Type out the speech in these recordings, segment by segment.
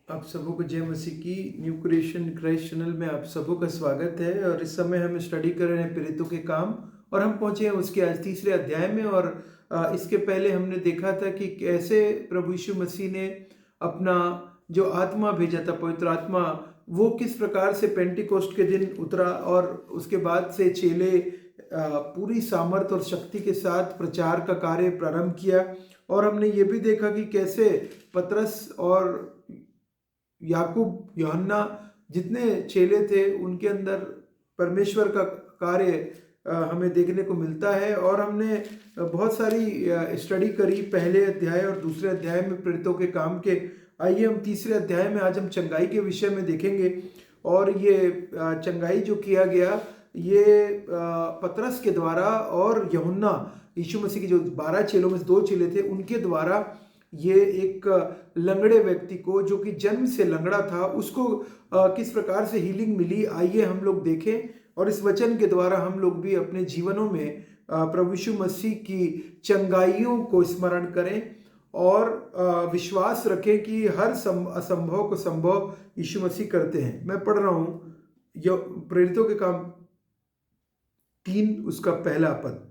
आप सबों को जय मसीह की। न्यू क्रिएशन क्राइस्ट चैनल में आप सबों का स्वागत है। और इस समय हम स्टडी कर रहे हैं प्रेरितों के काम, और हम पहुंचे हैं उसके आज तीसरे अध्याय में। और इसके पहले हमने देखा था कि कैसे प्रभु यीशु मसीह ने अपना जो आत्मा भेजा था, पवित्र आत्मा, वो किस प्रकार से पेंटिकोस्ट के दिन उतरा, और उसके बाद से चेले पूरी सामर्थ और शक्ति के साथ प्रचार का कार्य प्रारंभ किया। और हमने ये भी देखा कि कैसे पतरस और याकूब, यूहन्ना, जितने चेले थे, उनके अंदर परमेश्वर का कार्य हमें देखने को मिलता है। और हमने बहुत सारी स्टडी करी पहले अध्याय और दूसरे अध्याय में प्रेरितों के काम के। आइए हम तीसरे अध्याय में आज हम चंगाई के विषय में देखेंगे। और ये चंगाई जो किया गया, ये पतरस के द्वारा और यूहन्ना, यीशु मसीह के जो 12 चेलों में से 2 चेले थे, उनके द्वारा ये एक लंगड़े व्यक्ति को, जो कि जन्म से लंगड़ा था, उसको किस प्रकार से हीलिंग मिली, आइए हम लोग देखें। और इस वचन के द्वारा हम लोग भी अपने जीवनों में प्रभु यीशु मसीह की चंगाइयों को स्मरण करें और विश्वास रखें कि हर असंभव को संभव यीशु मसीह करते हैं। मैं पढ़ रहा हूँ प्रेरितों के काम 3 उसका पहला पद।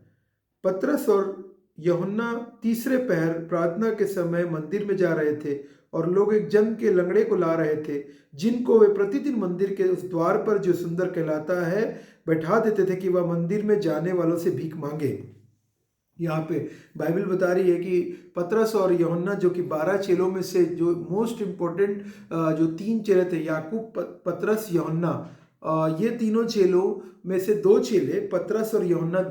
पतरस और यूहन्ना तीसरे पहर प्रार्थना के समय मंदिर में जा रहे थे, और लोग एक जन के लंगड़े को ला रहे थे, जिनको वे प्रतिदिन मंदिर के उस द्वार पर, जो सुंदर कहलाता है, बैठा देते थे कि वह मंदिर में जाने वालों से भीख मांगे। यहाँ पे बाइबल बता रही है कि पतरस और यूहन्ना, जो कि 12 चेलों में से जो मोस्ट इम्पोर्टेंट जो 3 चेले थे, याकूब, पतरस, यूहन्ना, ये तीनों चेलों में से 2 चेले, पतरस और यूहन्ना,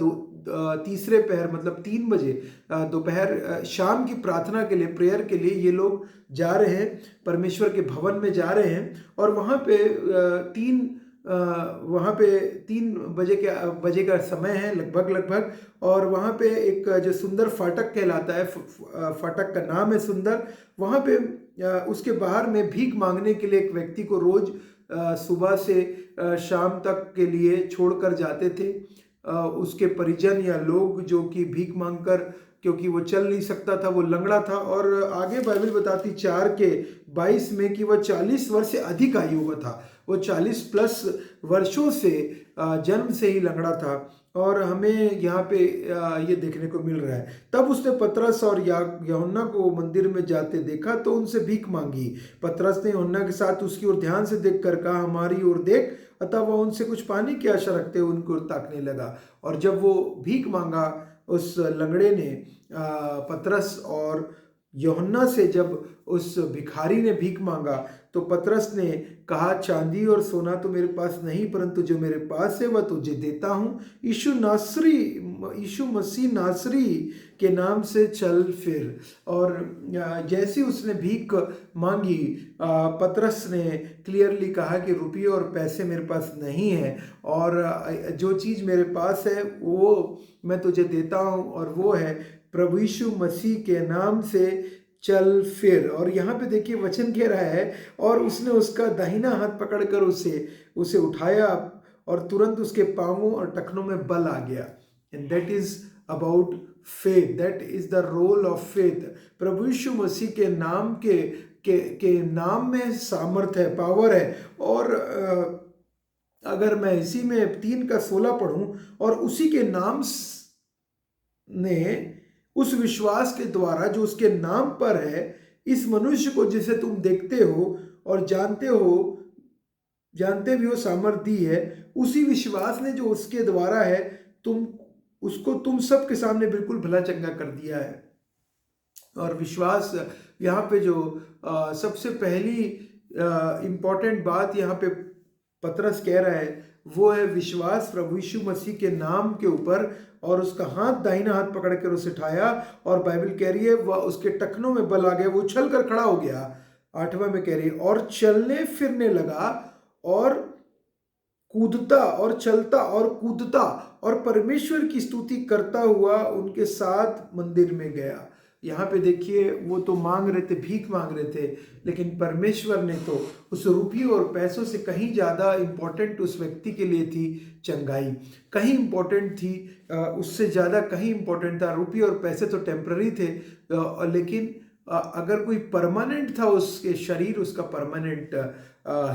तीसरे पहर मतलब 3 बजे दोपहर, शाम की प्रार्थना के लिए, प्रेयर के लिए ये लोग जा रहे हैं, परमेश्वर के भवन में जा रहे हैं। और वहाँ पे 3 बजे का समय है लगभग। और वहाँ पे एक जो सुंदर फाटक कहलाता है, फाटक का नाम है सुंदर, वहाँ पे उसके बाहर में भीख मांगने के लिए एक व्यक्ति को रोज सुबह से शाम तक के लिए छोड़कर जाते थे उसके परिजन या लोग, जो कि भीख मांगकर, क्योंकि वो चल नहीं सकता था, वो लंगड़ा था। और आगे बाइबल बताती 4:22 में कि वह 40 वर्ष से अधिक आयु का था, वो 40 प्लस वर्षों से जन्म से ही लंगड़ा था। और हमें यहाँ पे ये देखने को मिल रहा है। तब उसने पतरस और यूहन्ना को मंदिर में जाते देखा, तो उनसे भीख मांगी। पतरस ने यूहन्ना के साथ उसकी ओर ध्यान से देखकर कहा, हमारी ओर देख। अतः वह उनसे कुछ पाने की आशा रखते हुए उनको ताकने लगा। और जब वो भीख मांगा, उस लंगड़े ने, पतरस और यूहन्ना से जब उस भिखारी ने भीख मांगा, तो पतरस ने कहा, चांदी और सोना तो मेरे पास नहीं, परंतु जो मेरे पास है वह तुझे देता हूँ। यीशु मसीह नासरी के नाम से चल फिर। और जैसे उसने भीख मांगी, पतरस ने क्लियरली कहा कि रुपये और पैसे मेरे पास नहीं है, और जो चीज़ मेरे पास है वो मैं तुझे देता हूँ, और वो है प्रभु यीशु मसीह के नाम से चल फिर। और यहाँ पे देखिए वचन कह रहा है, और उसने उसका दाहिना हाथ पकड़कर उसे उठाया, और तुरंत उसके पांवों और टखनों में बल आ गया। And that is about faith, that is the role of faith. प्रभु यीशु मसीह के नाम के नाम में सामर्थ है, पावर है। और अगर मैं इसी में 3:16 पढ़ूं, और उसी के नाम ने उस विश्वास के द्वारा जो उसके नाम पर है, इस मनुष्य को जिसे तुम देखते हो और जानते भी हो सामर्थ दी है, उसी विश्वास ने जो उसके द्वारा है, तुम सबके सामने बिल्कुल भला चंगा कर दिया है। और विश्वास यहाँ पे जो सबसे पहली इम्पॉर्टेंट बात यहाँ पे पतरस कह रहा है, वो है विश्वास प्रभु यीशु मसीह के नाम के ऊपर। और उसका दाहिना हाथ पकड़ कर उसे उठाया, और बाइबल कह रही है वह उसके टखनों में बल आ गया, वो उछल कर खड़ा हो गया। 8वां में कह रही है, और चलने फिरने लगा, और कूदता और चलता और कूदता और परमेश्वर की स्तुति करता हुआ उनके साथ मंदिर में गया। यहाँ पे देखिए, वो तो मांग रहे थे, भीख मांग रहे थे, लेकिन परमेश्वर ने तो उस रुपये और पैसों से कहीं ज़्यादा इम्पोर्टेंट उस व्यक्ति के लिए थी चंगाई, कहीं इम्पोर्टेंट थी, उससे ज़्यादा कहीं इम्पोर्टेंट था। रुपये और पैसे तो टेम्प्ररी थे, लेकिन अगर कोई परमानेंट था उसके शरीर, उसका परमानेंट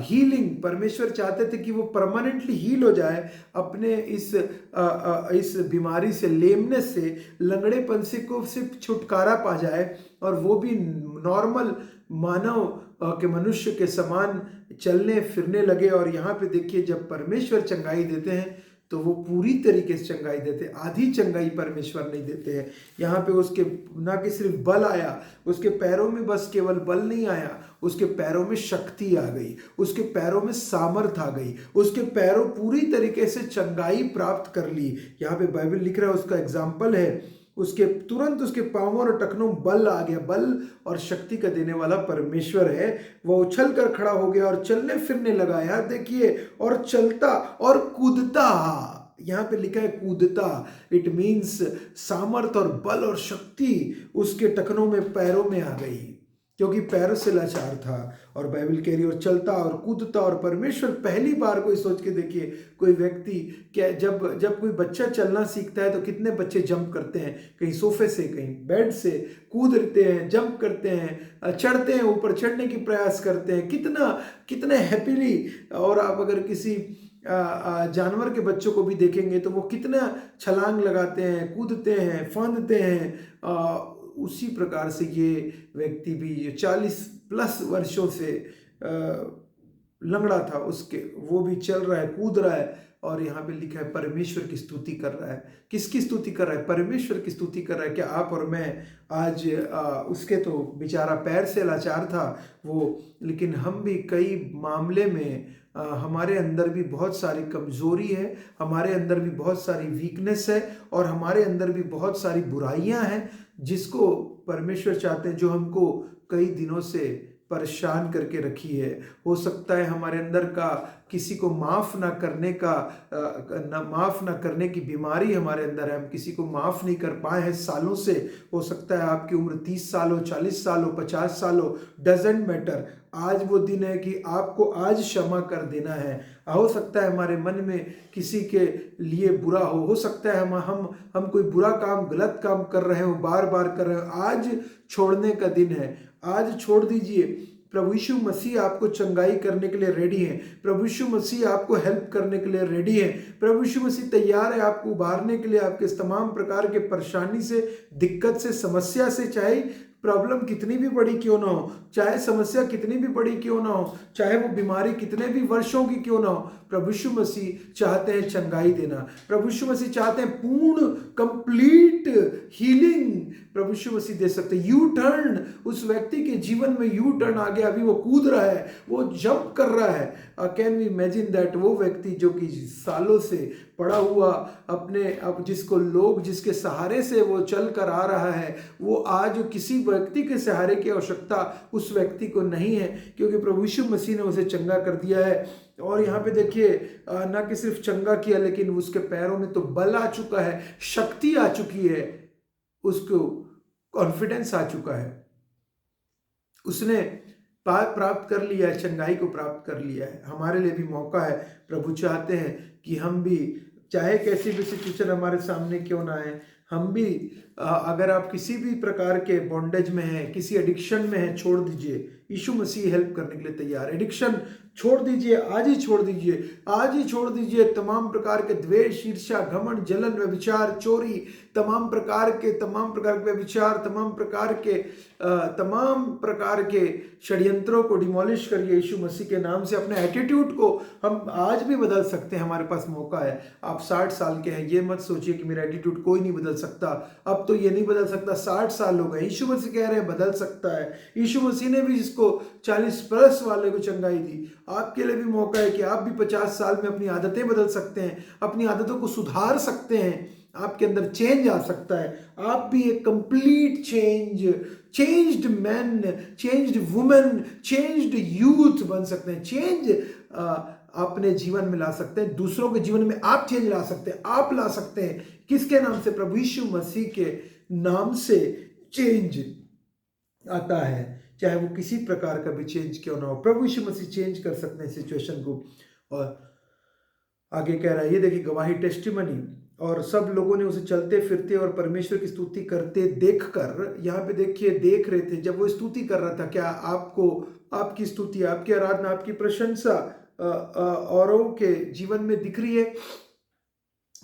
हीलिंग, परमेश्वर चाहते थे कि वो परमानेंटली हील हो जाए अपने इस बीमारी से, लेमनेस से, लंगड़ेपन से, को सिर्फ छुटकारा पा जाए और वो भी नॉर्मल मानव के मनुष्य के समान चलने फिरने लगे। और यहाँ पे देखिए, जब परमेश्वर चंगाई देते हैं तो वो पूरी तरीके से चंगाई देते हैं, आधी चंगाई परमेश्वर नहीं देते हैं। यहाँ पे उसके ना कि सिर्फ बल आया, उसके पैरों में बस केवल बल नहीं आया, उसके पैरों में शक्ति आ गई, उसके पैरों में सामर्थ आ गई, उसके पैरों पूरी तरीके से चंगाई प्राप्त कर ली। यहाँ पे बाइबल लिख रहा है, उसका एग्जाम्पल है, उसके तुरंत उसके पांवों और टखनों में बल आ गया। बल और शक्ति का देने वाला परमेश्वर है। वह उछल कर खड़ा हो गया और चलने फिरने लगा। यार देखिए, और चलता और कूदता, यहाँ पे लिखा है कूदता, इट मीन्स सामर्थ और बल और शक्ति उसके टखनों में, पैरों में आ गई, क्योंकि पैरों से लाचार था। और बाइबल कह रही और चलता और कूदता। और परमेश्वर, पहली बार कोई सोच के देखिए, कोई व्यक्ति क्या, जब कोई बच्चा चलना सीखता है तो कितने बच्चे जंप करते हैं, कहीं सोफे से, कहीं बेड से कूदते हैं, जंप करते हैं, चढ़ते हैं, ऊपर चढ़ने की प्रयास करते हैं, कितने हैप्पीली। और आप अगर किसी जानवर के बच्चों को भी देखेंगे तो वो कितना छलांग लगाते हैं, कूदते हैं, फांदते हैं। उसी प्रकार से ये व्यक्ति भी, ये 40+ वर्षों से लंगड़ा था, उसके वो भी चल रहा है, कूद रहा है। और यहाँ पे लिखा है परमेश्वर की स्तुति कर रहा है। किसकी स्तुति कर रहा है? परमेश्वर की स्तुति कर रहा है। क्या आप और मैं आज, उसके तो बेचारा पैर से लाचार था वो, लेकिन हम भी कई मामले में हमारे अंदर भी बहुत सारी कमजोरी है, हमारे अंदर भी बहुत सारी वीकनेस है, और हमारे अंदर भी बहुत सारी बुराइयां हैं जिसको परमेश्वर चाहते हैं, जो हमको कई दिनों से परेशान करके रखी है। हो सकता है हमारे अंदर का किसी को माफ़ ना करने की बीमारी हमारे अंदर है, हम किसी को माफ़ नहीं कर पाए हैं सालों से। हो सकता है आपकी उम्र 30 साल हो, 40 साल हो, 50 साल हो, डजेंट मैटर। आज वो दिन है कि आपको आज क्षमा कर देना है। हो सकता है हमारे मन में किसी के लिए बुरा हो सकता है हम कोई बुरा काम, गलत काम कर रहे हो, बार बार कर रहे हो। आज छोड़ने का दिन है, आज छोड़ दीजिए। प्रभु यीशु मसीह आपको चंगाई करने के लिए रेडी है। प्रभु यीशु मसीह आपको हेल्प करने के लिए रेडी है। प्रभु यीशु मसीह तैयार है आपको उबारने के लिए, आपके तमाम प्रकार के परेशानी से, दिक्कत से, समस्या से। चाहे प्रॉब्लम कितनी भी बड़ी क्यों ना हो, चाहे समस्या कितनी भी बड़ी क्यों ना हो, चाहे वो बीमारी कितने भी वर्षों की क्यों ना हो, प्रभु यीशु मसीह चाहते हैं चंगाई देना। प्रभु यीशु मसीह चाहते हैं पूर्ण, कंप्लीट हीलिंग प्रभु यीशु मसीह दे सकते हैं। यू टर्न, उस व्यक्ति के जीवन में यू टर्न आ गया। अभी वो कूद रहा है, वो जंप कर रहा है। Can we imagine that? वो व्यक्ति जो कि सालों से पड़ा हुआ अब जिसके सहारे से वो चल कर आ रहा है, वो आज किसी व्यक्ति के सहारे की आवश्यकता उस व्यक्ति को नहीं है, क्योंकि प्रभु यीशु मसीह ने उसे चंगा कर दिया है। और यहाँ पे देखिए, ना कि सिर्फ चंगा किया, लेकिन उसके पैरों में तो बल आ चुका है, शक्ति आ चुकी है, उसको कॉन्फिडेंस आ चुका है, उसने प्राप्त कर लिया है, चंगाई को प्राप्त कर लिया है। हमारे लिए भी मौका है। प्रभु चाहते हैं कि हम भी, चाहे कैसी भी सिचुएशन हमारे सामने क्यों ना आए, हम भी, अगर आप किसी भी प्रकार के बॉन्डेज में हैं, किसी एडिक्शन में हैं, छोड़ दीजिए। यीशु मसीह हेल्प करने के लिए तैयार है। एडिक्शन छोड़ दीजिए, आज ही छोड़ दीजिए, आज ही छोड़ दीजिए। तमाम प्रकार के द्वेष, ईर्ष्या, घमंड, जलन, व्यभिचार, चोरी, तमाम प्रकार के व्यभिचार, तमाम प्रकार के षड्यंत्रों को डिमोलिश करिए यीशु मसीह के नाम से। अपने एटीट्यूड को हम आज भी बदल सकते हैं, हमारे पास मौका है। आप 60 साल के हैं, ये मत सोचिए कि मेरा एटीट्यूड कोई नहीं बदल सकता, अब तो ये नहीं बदल सकता, 60 साल हो गए। यीशु मसीह कह रहे हैं बदल सकता है। यीशु मसीह ने भी जिसको 40+ वाले को चंगाई दी, आपके लिए भी मौका है कि आप भी 50 साल में अपनी आदतें बदल सकते हैं, अपनी आदतों को सुधार सकते हैं, आपके अंदर चेंज आ सकता है। आप भी एक complete changed man, changed women, changed youth बन सकते हैं। चेंज अपने जीवन में ला सकते हैं, दूसरों के जीवन में आप चेंज ला सकते हैं। आप ला सकते हैं, किसके नाम से? प्रभु यीशु मसीह के नाम से चेंज आता है, चाहे वो किसी प्रकार का भी चेंज क्यों ना हो। प्रभु यीशु मसीह चेंज कर सकते हैं सिचुएशन को। और आगे कह रहा है, ये देखिए गवाही, टेस्टिमनी, और सब लोगों ने उसे चलते फिरते और परमेश्वर की स्तुति करते देखकर, यहाँ पे देखिए देख रहे थे जब वो स्तुति कर रहा था। क्या आपको आपकी स्तुति, आपकी आराधना, आपकी प्रशंसा औरों के जीवन में दिख रही है?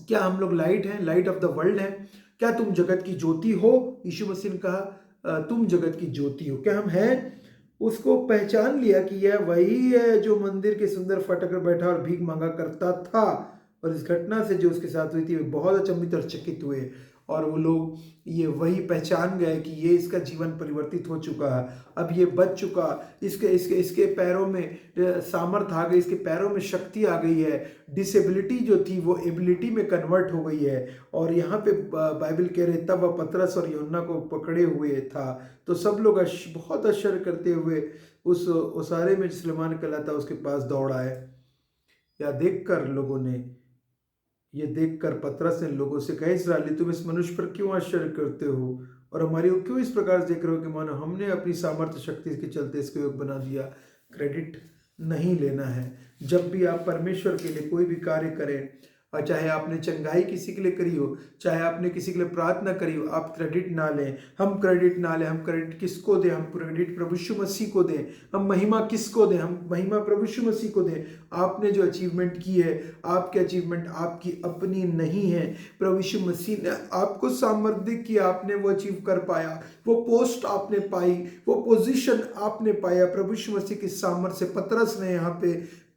क्या हम लोग लाइट हैं, लाइट ऑफ द वर्ल्ड हैं? क्या तुम जगत की ज्योति हो? यीशु मसीह ने कहा तुम जगत की ज्योति हो। क्या हम हैं? उसको पहचान लिया कि यह वही है जो मंदिर के सुंदर फाटक पर बैठा और भीख मांगा करता था। और इस घटना से जो उसके साथ हुई थी वे बहुत अचंभित और चकित हुए, और वो लोग ये वही पहचान गए कि ये इसका जीवन परिवर्तित हो चुका है, अब ये बच चुका, इसके इसके इसके पैरों में सामर्थ आ गई, इसके पैरों में शक्ति आ गई है, डिसेबिलिटी जो थी वो एबिलिटी में कन्वर्ट हो गई है। और यहाँ पे बाइबल कह रहे तब वह पतरस और यूहन्ना को पकड़े हुए था। तो सब लोग बहुत आश्चर्य करते हुए उस ओसारे में सुलेमान कहलाता उसके पास दौड़ आए। या देखकर लोगों ने, ये देखकर पतरस ने लोगों से कहा, इस्राएली तुम इस मनुष्य पर क्यों आश्चर्य करते हो और हमारी को क्यों इस प्रकार से देख रहे हो कि मानो हमने अपनी सामर्थ्य शक्ति के चलते इसको योग बना दिया। क्रेडिट नहीं लेना है। जब भी आप परमेश्वर के लिए कोई भी कार्य करें, और चाहे आपने चंगाई किसी के लिए करी हो, चाहे आपने किसी के लिए प्रार्थना करी हो, आप क्रेडिट ना लें। हम क्रेडिट ना लें। हम क्रेडिट किसको दें? हम क्रेडिट प्रभु यीशु मसीह को दें। हम महिमा किसको दें? हम महिमा प्रभु यीशु मसीह को दें। आपने जो अचीवमेंट की है, आपके अचीवमेंट आपकी अपनी नहीं है। प्रभु यीशु मसीह ने आपको सामर्थ्य दी कि आपने वो अचीव कर पाया, वो पोस्ट आपने पाई, वो पोजीशन आपने पाया प्रभु यीशु मसीह की सामर्थ्य से। पतरस ने यहाँ पे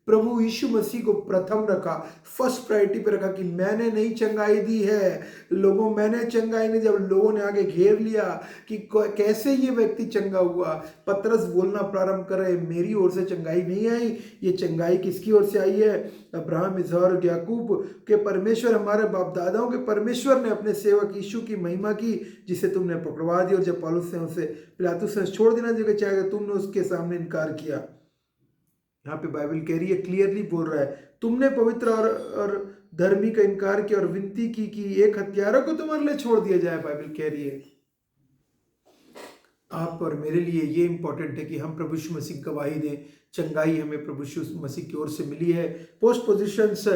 प्रभु यीशु मसीह को प्रथम रखा, फर्स्ट प्रायोरिटी पे रखा कि मैंने नहीं चंगाई दी है लोगों, मैंने चंगाई नहीं। जब लोगों ने आगे घेर लिया कि कैसे ये व्यक्ति चंगा हुआ, पतरस बोलना प्रारंभ करे, मेरी ओर से चंगाई नहीं आई, ये चंगाई किसकी ओर से आई है? अब्राहम, इसहाक और याकूब के परमेश्वर, हमारे बाप दादाओं के परमेश्वर ने अपने सेवक यीशु की महिमा की, जिसे तुमने पकड़वा दी। और जब पौलुस ने उसे पिलातुस ने छोड़ देना जो चाहेगा, तुमने उसके सामने इनकार किया। यहाँ पे बाइबल कह रही है, क्लियरली बोल रहा है, तुमने पवित्र और धर्मी का इनकार किया और विनती की कि एक हत्यारा को तुम्हारे लिए छोड़ दिया जाए। बाइबल कह रही है आप और मेरे लिए ये इंपॉर्टेंट है कि हम प्रभु यीशु मसीह गवाही दें। चंगाई हमें प्रभु यीशु मसीह की ओर से मिली है। पोस्ट पोजिशंस,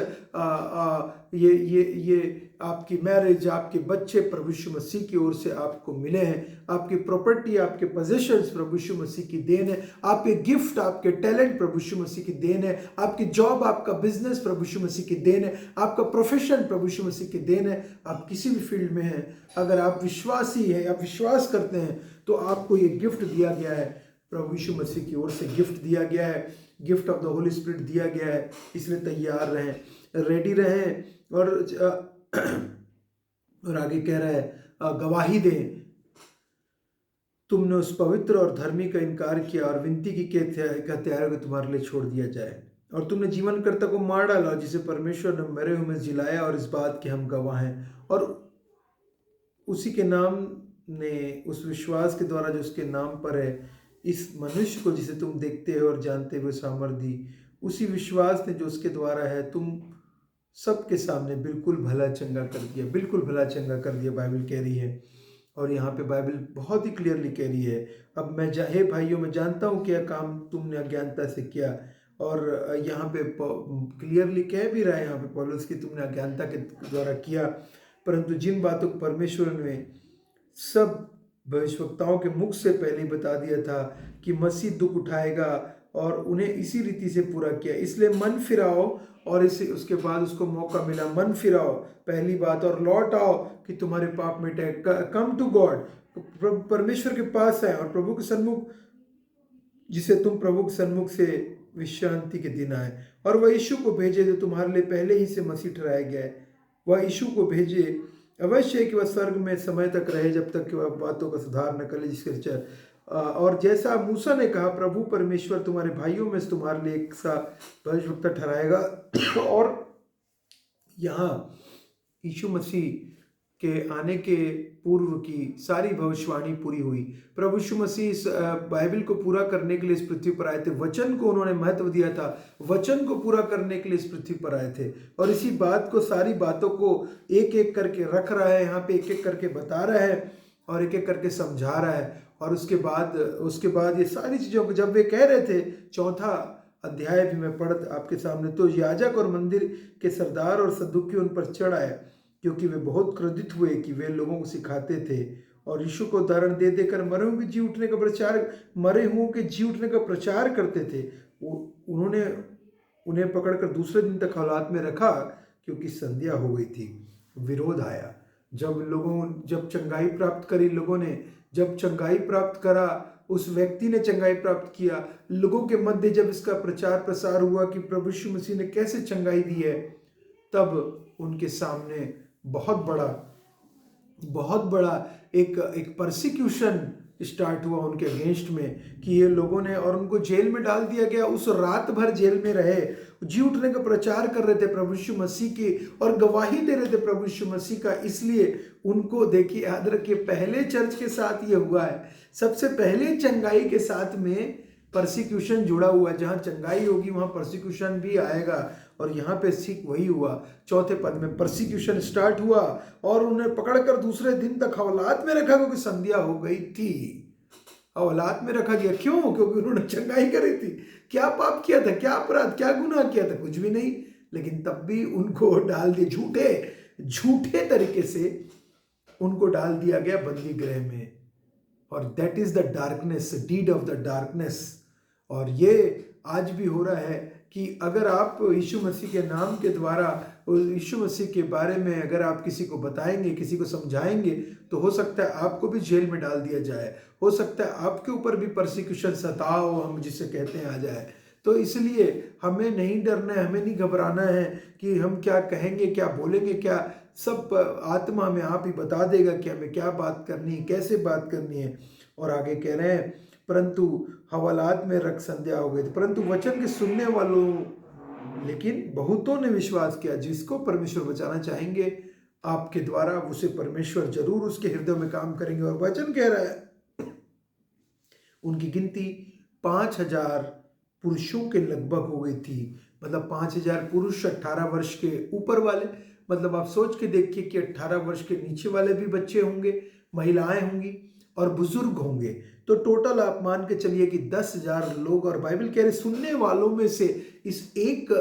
ये आपकी मैरिज, आपके बच्चे प्रभु यीशु मसीह की ओर से आपको मिले हैं। आपकी प्रॉपर्टी, आपके पोजीशंस प्रभु यीशु मसीह की देन है। आपके गिफ्ट, आपके टैलेंट प्रभु यीशु मसीह की देन है। आपकी जॉब, आपका बिजनेस प्रभु यीशु मसीह की देन है। आपका प्रोफेशन प्रभु यीशु मसीह की देन है। आप किसी भी फील्ड में हैं, अगर आप विश्वासी हैं, आप विश्वास करते हैं, तो आपको ये गिफ्ट दिया गया है, प्रभु यीशु मसीह की ओर से गिफ्ट दिया गया है, gift of the Holi spirit दिया गया है। इसलिए तैयार रहें, रेडी रहें। और आगे कह रहा है गवाही दें, तुमने उस पवित्र और धर्मी का इनकार किया और विनती की कि हत्यारे को तुम्हारे लिए छोड़ दिया जाए, और तुमने जीवनकर्ता को मार डाला जिसे परमेश्वर ने मरे हुए में जिलाया, और इस बात के हम गवाह हैं। और उसी के नाम ने, उस विश्वास के द्वारा जो उसके नाम पर है, इस मनुष्य को जिसे तुम देखते हो और जानते हुए सामर्थ दी, उसी विश्वास ने जो उसके द्वारा है, तुम सबके सामने बिल्कुल भला चंगा कर दिया, बिल्कुल भला चंगा कर दिया, बाइबल कह रही है। और यहाँ पे बाइबल बहुत ही क्लियरली कह रही है, अब मैं हे भाइयों, मैं जानता हूँ क्या काम तुमने अज्ञानता से किया। और यहाँ पे क्लियरली कह भी रहा है यहाँ पे पौलुस की, तुमने अज्ञानता के द्वारा किया, परंतु जिन बातों को परमेश्वर ने सब भविष्यवक्ताओं के मुख से पहले बता दिया था कि मसीह दुख उठाएगा, और उन्हें इसी रीति से पूरा किया। इसलिए मन फिराओ, और इसे उसके बाद उसको मौका मिला, मन फिराओ पहली बात, और लौट आओ कि तुम्हारे पाप मिटे। कम टू गॉड, परमेश्वर के पास है, और प्रभु के सन्मुख, जिसे तुम प्रभु के सन्मुख से विश्रांति के दिन आए। और वह यीशु को भेजे जो तुम्हारे लिए पहले ही से मसीह ठहराया गया है। वह यीशु को भेजे, अवश्य है कि वह स्वर्ग में समय तक रहे जब तक कि वह बातों का सुधार न करे जिसके और जैसा मूसा ने कहा, प्रभु परमेश्वर तुम्हारे भाइयों में से तुम्हारे लिए एक सा भविष्यवक्ता ठहराएगा। और यहाँ यीशु मसीह के आने के पूर्व की सारी भविष्यवाणी पूरी हुई। प्रभु यीशु मसीह इस बाइबल को पूरा करने के लिए इस पृथ्वी पर आए थे। वचन को उन्होंने महत्व दिया था, वचन को पूरा करने के लिए इस पृथ्वी पर आए थे। और इसी बात को, सारी बातों को एक एक करके रख रहा है यहाँ पे, एक एक करके बता रहा है और एक एक करके समझा रहा है। और उसके बाद ये सारी चीज़ों को जब वे कह रहे थे, चौथा अध्याय भी मैं पढ़ आपके सामने, तो याजक और मंदिर के सरदार और सदुकी उन पर चढ़ आए क्योंकि वे बहुत क्रोधित हुए कि वे लोगों को सिखाते थे और यीशु को उदाहरण दे देकर मरे हुओं के जी उठने का प्रचार करते थे। उन्होंने उन्हें पकड़कर दूसरे दिन तक हवालात में रखा, क्योंकि संध्या हो गई थी। विरोध आया। जब चंगाई प्राप्त करी लोगों ने, जब चंगाई प्राप्त करा, उस व्यक्ति ने चंगाई प्राप्त किया, लोगों के मध्य जब इसका प्रचार प्रसार हुआ कि प्रभु यीशु मसीह ने कैसे चंगाई दी है, तब उनके सामने बहुत बड़ा एक परसिक्यूशन स्टार्ट हुआ उनके अगेंस्ट में कि ये लोगों ने, और उनको जेल में डाल दिया गया। उस रात भर जेल में रहे, जी उठने का प्रचार कर रहे थे प्रभु यीशु मसीह की और गवाही दे रहे थे प्रभु यीशु मसीह का। इसलिए उनको, देखिए याद रखिए, पहले चर्च के साथ ये हुआ है। सबसे पहले चंगाई के साथ में परसिक्यूशन जुड़ा हुआ है। जहाँ चंगाई होगी वहाँ परसिक्यूशन भी आएगा, और यहाँ पे ठीक वही हुआ। चौथे पद में परसिक्यूशन स्टार्ट हुआ और उन्हें पकड़कर दूसरे दिन तक हवालात में रखा, क्योंकि संध्या हो गई थी। हवालात में रखा गया, क्यों? क्योंकि उन्होंने चंगाई करी थी। क्या पाप किया था, क्या अपराध, क्या गुनाह किया था? कुछ भी नहीं। लेकिन तब भी उनको डाल दिया, झूठे तरीके से उनको डाल दिया गया बंदी गृह में। और that is the darkness, deed of the darkness. और ये आज भी हो रहा है कि अगर आप यीशु मसीह के नाम के द्वारा, यीशु मसीह के बारे में अगर आप किसी को बताएंगे, किसी को समझाएंगे, तो हो सकता है आपको भी जेल में डाल दिया जाए। हो सकता है आपके ऊपर भी परसिक्यूशन, सताव हम जिसे कहते हैं, आ जाए। तो इसलिए हमें नहीं डरना है, हमें नहीं घबराना है कि हम क्या कहेंगे, क्या बोलेंगे, क्या सब आत्मा हमें आप ही बता देगा कि हमें क्या बात करनी है, कैसे बात करनी है। और आगे कह रहे हैं, परंतु हवालात में रख संध्या हो गई थी, परंतु वचन के सुनने वालों, लेकिन बहुतों ने विश्वास किया। जिसको परमेश्वर बचाना चाहेंगे आपके द्वारा, उसे परमेश्वर जरूर उसके हृदय में काम करेंगे। और वचन कह रहा है उनकी गिनती 5,000 पुरुषों के लगभग हो गई थी। मतलब 5,000 पुरुष, 18 वर्ष के ऊपर वाले। मतलब आप सोच के देखिए कि 18 वर्ष के नीचे वाले भी बच्चे होंगे, महिलाएं होंगी और बुजुर्ग होंगे। तो टोटल आप मान के चलिए कि 10,000 लोग। और बाइबल कह रहे सुनने वालों में से इस एक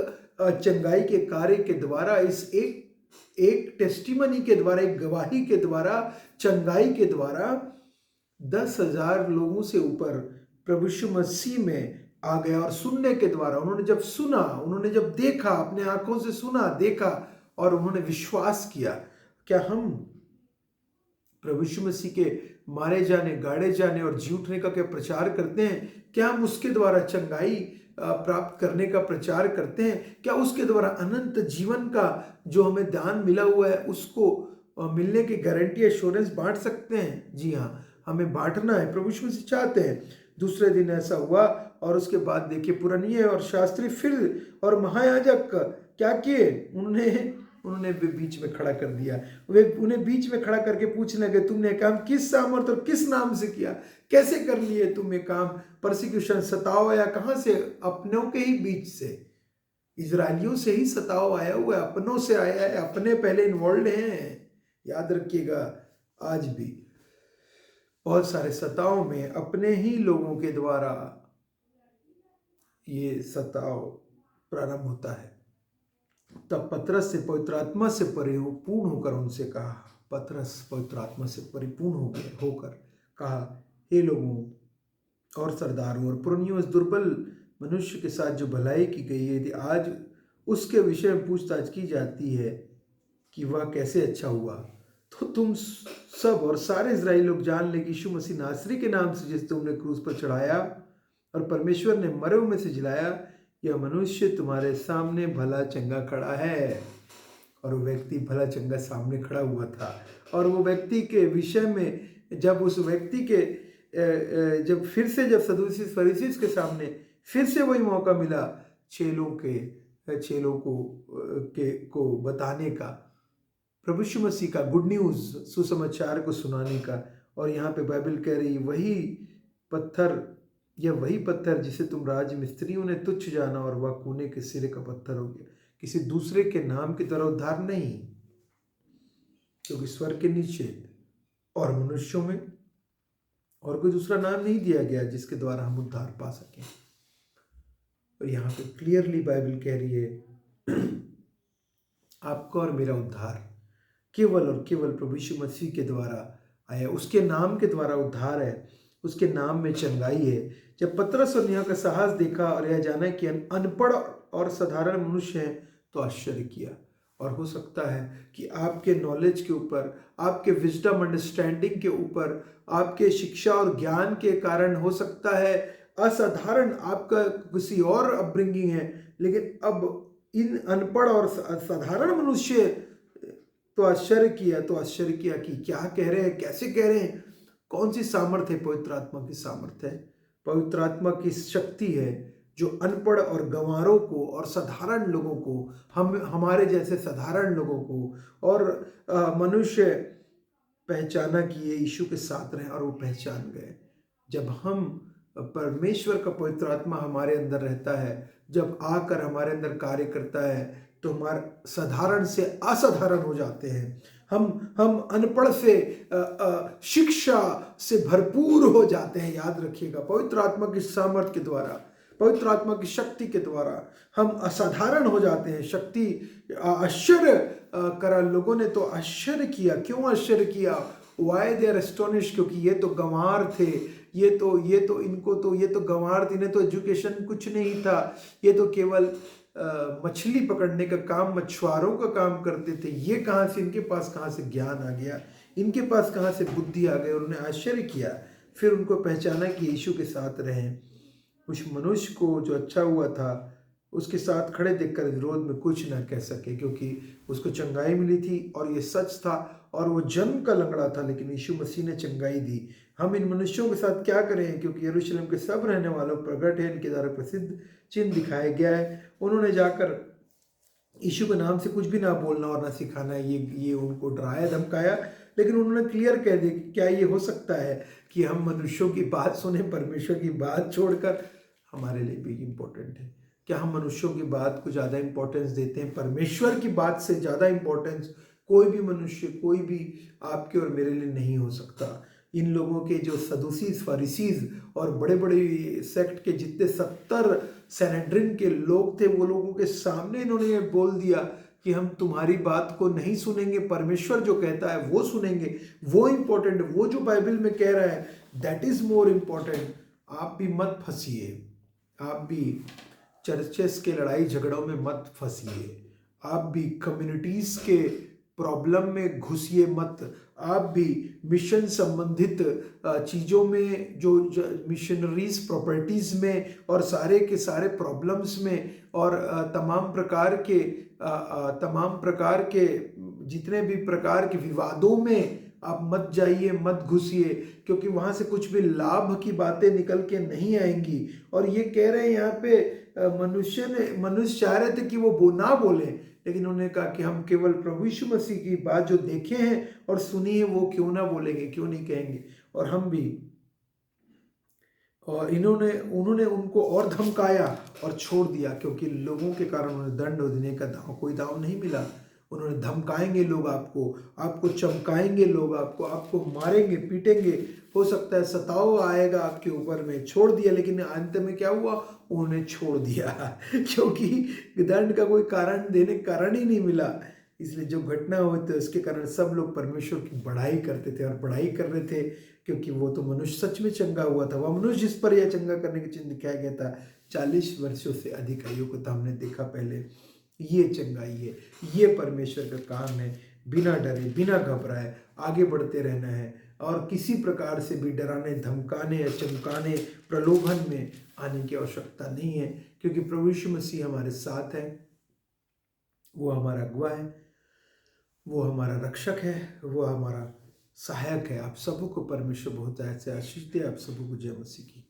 चंगाई के कार्य के द्वारा, इस एक टेस्टिमनी के द्वारा, एक गवाही के द्वारा, चंगाई के द्वारा 10,000 लोगों से ऊपर प्रभु यीशु मसीह में आ गया। और सुनने के द्वारा उन्होंने जब सुना, उन्होंने जब देखा, अपने आंखों से सुना, देखा और उन्होंने विश्वास किया। क्या हम प्रभु यीशु मसीह के मारे जाने, गाड़े जाने और जी उठने का क्या प्रचार करते हैं? क्या हम उसके द्वारा चंगाई प्राप्त करने का प्रचार करते हैं? क्या उसके द्वारा अनंत जीवन का जो हमें दान मिला हुआ है उसको मिलने की गारंटी, एश्योरेंस बांट सकते हैं? जी हाँ, हमें बांटना है। प्रभु यीशु मसीह चाहते हैं। दूसरे दिन ऐसा हुआ और उसके बाद देखिए पुरनिये और शास्त्री फिर और महायाजक क्या किए? उन्होंने बीच में खड़ा कर दिया। वे उन्हें बीच में खड़ा करके पूछने लगे, तुमने काम किस सामर्थ और किस नाम से किया? कैसे कर लिए तुम ये काम? परसिक्यूशन, सताव आया कहाँ से? अपनों के ही बीच से, इजरायलियों से ही सताव आया हुआ है, अपनों से आया है। अपने पहले इन्वॉल्व हैं। याद रखिएगा, आज भी बहुत सारे सताव में अपने ही लोगों के द्वारा ये सताव प्रारंभ होता है। तब पतरस से पवित्र आत्मा से परिपूर्ण होकर उनसे कहा, पतरस पवित्र आत्मा से परिपूर्ण होकर कहा, हे लोगों और सरदारों और पुरनियों, इस दुर्बल मनुष्य के साथ जो भलाई की गई है, यदि आज उसके विषय में पूछताछ की जाती है कि वह कैसे अच्छा हुआ, तो तुम सब और सारे इजराइली लोग जान ले कि यीशु मसीह नासरी के नाम से जिस तुमने क्रूस पर चढ़ाया और परमेश्वर ने मरे हुए में से जिलाया, यह मनुष्य तुम्हारे सामने भला चंगा खड़ा है। और वो व्यक्ति भला चंगा सामने खड़ा हुआ था। और वो व्यक्ति के विषय में जब उस व्यक्ति के जब फिर से जब सदूसी फरीसी के सामने फिर से वही मौका मिला चेलों को बताने का, प्रभु यीशु मसीह का गुड न्यूज़, सुसमाचार को सुनाने का। और यहाँ पे बाइबल कह रही वही पत्थर जिसे तुम राज मिस्त्रियों ने तुच्छ जाना और वह कोने के सिरे का पत्थर हो गया। किसी दूसरे के नाम की तरह उद्धार नहीं, क्योंकि स्वर्ग के नीचे और मनुष्यों में और कोई दूसरा नाम नहीं दिया गया जिसके द्वारा हम उद्धार पा सकें। और यहाँ पे क्लियरली बाइबल कह रही है आपका और मेरा उद्धार केवल और केवल प्रभु यीशु मसीह के द्वारा आया। उसके नाम के द्वारा उद्धार है, उसके नाम में चंगाई है। जब पतरस और यूहन्ना का साहस देखा और यह जाना कि अनपढ़ और साधारण मनुष्य हैं तो आश्चर्य किया। और हो सकता है कि आपके नॉलेज के ऊपर, आपके विजडम अंडरस्टैंडिंग के ऊपर, आपके शिक्षा और ज्ञान के कारण हो सकता है असाधारण आपका किसी और अपब्रिंगिंग है, लेकिन अब इन अनपढ़ और साधारण मनुष्य तो आश्चर्य किया कि क्या कह रहे हैं, कैसे कह रहे हैं। कौन सी सामर्थ्य है? पवित्र आत्मा की सामर्थ्य है, पवित्र आत्मा की शक्ति है जो अनपढ़ और गंवारों को और साधारण लोगों को, हमारे जैसे साधारण लोगों को और मनुष्य पहचाना कि ये यीशु के साथ रहे, और वो पहचान गए। जब हम परमेश्वर का पवित्र आत्मा हमारे अंदर रहता है, जब आकर हमारे अंदर कार्य करता है, तो हमारे साधारण से असाधारण हो जाते हैं। हम अनपढ़ से शिक्षा से भरपूर हो जाते हैं। याद रखिएगा, पवित्र आत्मा की सामर्थ्य के द्वारा, पवित्र आत्मा की शक्ति के द्वारा हम असाधारण हो जाते हैं। शक्ति आश्चर्य करा। लोगों ने तो आश्चर्य किया। क्यों आश्चर्य किया? वाई दे आर एस्टोनिश, क्योंकि ये तो गंवार थे, ये तो गंवार थे, इन्हें तो एजुकेशन कुछ नहीं था, ये तो केवल मछली पकड़ने का काम, मछुआरों का काम करते थे। ये कहाँ से, इनके पास कहाँ से ज्ञान आ गया, इनके पास कहाँ से बुद्धि आ गई। उन्होंने आश्चर्य किया। फिर उनको पहचाना कि यीशु के साथ रहें। उस मनुष्य को जो अच्छा हुआ था, उसके साथ खड़े देखकर विरोध में कुछ ना कह सके, क्योंकि उसको चंगाई मिली थी और ये सच था। और वो जन्म का लंगड़ा था, लेकिन यीशु मसीह ने चंगाई दी। हम इन मनुष्यों के साथ क्या करें? क्योंकि यरूशलेम के सब रहने वालों प्रकट है, इनके द्वारा प्रसिद्ध चिन्ह दिखाया गया है। उन्होंने जाकर यीशु के नाम से कुछ भी ना बोलना और ना सिखाना, ये उनको डराया धमकाया। लेकिन उन्होंने क्लियर कह दिया कि क्या ये हो सकता है कि हम मनुष्यों की बात सुने, परमेश्वर की बात छोड़कर? हमारे लिए भी इम्पोर्टेंट है। क्या हम मनुष्यों की बात को ज़्यादा इम्पोर्टेंस देते हैं? परमेश्वर की बात से ज़्यादा इम्पोर्टेंस कोई भी मनुष्य, कोई भी आपके और मेरे लिए नहीं हो सकता। इन लोगों के जो सदूसीज, फरीसीज और बड़े बड़े सेक्ट के जितने 70 सैनेड्रिन के लोग थे, वो लोगों के सामने इन्होंने ये बोल दिया कि हम तुम्हारी बात को नहीं सुनेंगे, परमेश्वर जो कहता है वो सुनेंगे। वो इम्पोर्टेंट, वो जो बाइबल में कह रहा है, दैट इज मोर इम्पोर्टेंट। आप भी मत फंसिए, आप भी चर्चेस के लड़ाई झगड़ों में मत फंसिए, आप भी कम्युनिटीज के प्रॉब्लम में घुसिए मत। आप भी मिशन संबंधित चीज़ों में, जो मिशनरीज प्रॉपर्टीज़ में और सारे के सारे प्रॉब्लम्स में और तमाम प्रकार के जितने भी प्रकार के विवादों में आप मत जाइए, मत घुसिए, क्योंकि वहाँ से कुछ भी लाभ की बातें निकल के नहीं आएंगी। और ये कह रहे हैं यहाँ पे, मनुष्य चाह रहे थे कि वो ना बोले, लेकिन उन्होंने कहा कि हम केवल प्रभु यीशु मसीह की बात जो देखे हैं और सुनी है वो क्यों ना बोलेंगे, क्यों नहीं कहेंगे। और हम भी, और उन्होंने उनको और धमकाया और छोड़ दिया, क्योंकि लोगों के कारण उन्हें दंड देने का कोई दाव नहीं मिला। उन्होंने धमकाएंगे लोग, आपको चमकाएंगे लोग, आपको मारेंगे, पीटेंगे, हो सकता है सताव आएगा आपके ऊपर में। छोड़ दिया, लेकिन अंत में क्या हुआ? उन्होंने छोड़ दिया क्योंकि दंड का कोई कारण ही नहीं मिला। इसलिए जो घटना हुई थी उसके कारण सब लोग परमेश्वर की बढ़ाई करते थे और बढ़ाई कर रहे थे, क्योंकि वो तो मनुष्य सच में चंगा हुआ था। वह मनुष्य जिस पर यह चंगा करने का चिन्ह दिखाया गया था, 40 वर्षों से अधिक आयु को था, हमने देखा पहले। ये चंगाई है, ये परमेश्वर का काम है। बिना डरे, बिना घबराए आगे बढ़ते रहना है, और किसी प्रकार से भी डराने, धमकाने या चमकाने, प्रलोभन में आने की आवश्यकता नहीं है, क्योंकि प्रभु यीशु मसीह हमारे साथ है। वो हमारा अगुआ है, वो हमारा रक्षक है, वो हमारा सहायक है। आप सबों को परमेश्वर बहुत ऐसे आशीष दे। आप सबों को जय मसीह की।